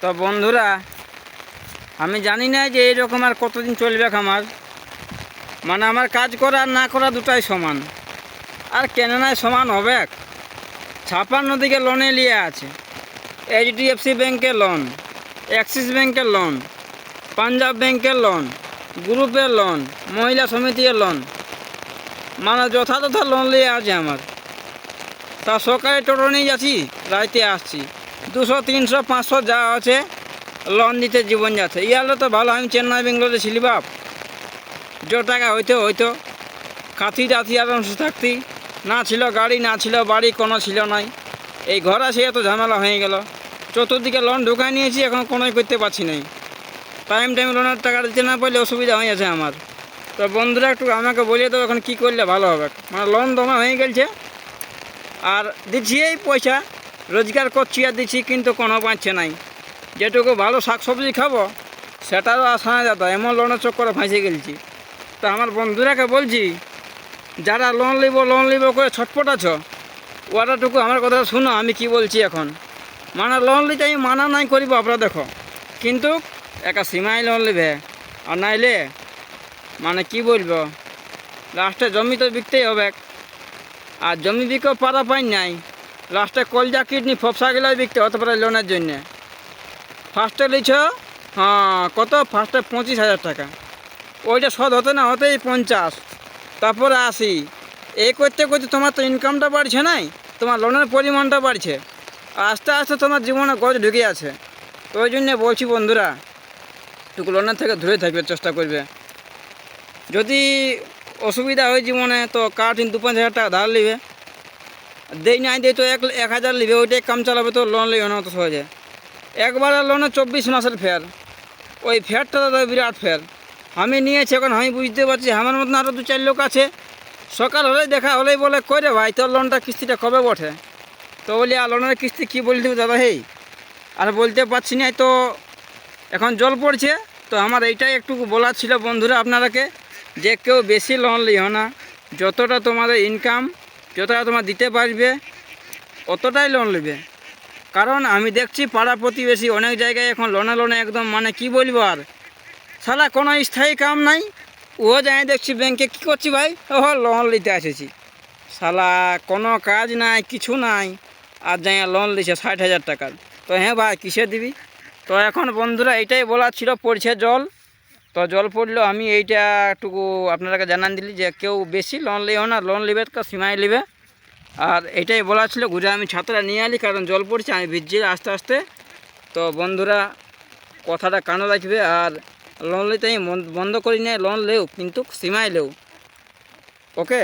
তো বন্ধুরা, আমি জানি না যে এইরকম আর কতদিন চলবে আমার। মানে আমার কাজ করা আর না করা দুটাই সমান। আর কেন না সমান হবে? 56 দিকে লোনে নিয়ে আছে। HDFC ব্যাংকের লোন, অ্যাক্সিস ব্যাংকের লোন, পাঞ্জাব ব্যাংকের লোন, গ্রুপের লোন, মহিলা সমিতির লোন, মানে যথাযথ লোন নিয়ে আছে আমার। তা সকালে টোটো নিয়ে যাচ্ছি, রাইতে আসছি, 200, 300, 500 যা আছে লোন দিতে জীবন যাচ্ছে। ইয়ালে তো ভালো, আমি চেন্নাই বেঙ্গলোরে ছিলি বাপ, যে টাকা হইতো কাথি টাথি আরামস থাকতি। না ছিল গাড়ি, না ছিল বাড়ি, কোনো ছিল নাই। এই ঘর আসে এত ঝামেলা হয়ে গেল। চতুর্দিকে লোন ঢুকাই নিয়েছি, এখন কোনোই করতে পারছি নাই। টাইম লোনের টাকা দিতে না পারলে অসুবিধা হয়ে আছে আমার। তো বন্ধুরা একটু আমাকে বলিয়ে দেবো এখন কী করলে ভালো হবে। মানে লোন জমা হয়ে গেছে, আর দিচ্ছি এই পয়সা, রোজগার করছি আর দিচ্ছি, কিন্তু কোনো পাচ্ছে নাই। যেটুকু ভালো শাকসবজি খাবো সেটারও আশা না যেত, এমন লোনের চক্করে ফাঁসে গেছি। তো আমার বন্ধুরাকে বলছি, যারা লোন লিব করে ছটপট আছো, ওরাটুকু আমার কথা শুনো আমি কি বলছি এখন। মানে লোন নিতে আমি মানা নাই করিব, আপনারা দেখো, কিন্তু একটা সীমায় লোন নেবে। আর নাইলে মানে কি বলবো, লাস্টে জমি তো বিকতেই হবে। আর জমি বিকেও পারা পাই নাই, লাস্টে কলজা কিডনি ফপসাগুলোই বিকতে হতে পারে লোনের জন্যে। ফার্স্টে লিছ কত, ফার্স্টে 25,000 টাকা, ওইটা শোধ হতে না হতেই 50, তারপরে 80। এই করতে করতে তোমার তো ইনকামটা বাড়ছে নাই, তোমার লোনের পরিমাণটা বাড়ছে। আস্তে আস্তে তোমার জীবনে গজ ঢুকে আছে। তো ওই জন্যে বলছি বন্ধুরা, একটু লোনের থেকে দূরে থাকবে চেষ্টা করবে। যদি অসুবিধা হয় জীবনে, তো কার 2-5 হাজার টাকা ধার নিবে, দেই নাই দেই তো 1,000 নিবে, ওইটাই কাম চালাবে। তো লোন লিবে না তো সহজে। একবারে লোনে 24 মাসের ফের, ওই ফেরটা তো বিরাট ফের। আমি নিয়েছি, এখন আমি বুঝতে পারছি আমার মতন আরও 2-4 লোক আছে। সকাল হলেই দেখা হলেই বলে, করে ভাই তোর লোনটা কিস্তিটা কবে বটে? তো বলি আর লোনের কিস্তি কী বলে দেবে দাদা, হেই আর বলতে পারছি না। তো এখন জল পড়ছে। তো আমার এইটাই একটু বলার ছিল বন্ধুরা আপনারাকে, যে কেউ বেশি লোন লিও না। যতটা তোমাদের ইনকাম, যতটা তোমার দিতে পারবে, অতটাই লোন নেবে। কারণ আমি দেখছি পাড়া প্রতিবেশী অনেক জায়গায় এখন লোনে একদম, মানে কি বলবো আর, শালা কোনো স্থায়ী কাম নাই। ও যাই দেখছি ব্যাংকে, কী করছি ভাই, লোন নিতে এসেছি। শালা কোনো কাজ নাই, কিছু নাই, আর যাই লোন দিছে 60,000 টাকার। তো হ্যাঁ ভাই, কিসে দিবি? তো এখন বন্ধুরা এইটাই বলার ছিল, পড়ছে জল। তো জল পড়লো, আমি এইটা একটুকু আপনারাকে জানান দিলি যে কেউ বেশি লোন লিও না, লোন লিবে তো সীমায় লিবে। আর এইটাই বলা ছিল, ঘুরে আমি ছাত্রা নিয়ে আলি, কারণ জল পড়ছে, আমি ভিজছি আস্তে আস্তে। তো বন্ধুরা কথাটা কানে রাখবে। আর লোন নিতে আমি বন্ধ করি না, লোন লেও কিন্তু সীমায় লেও, ওকে।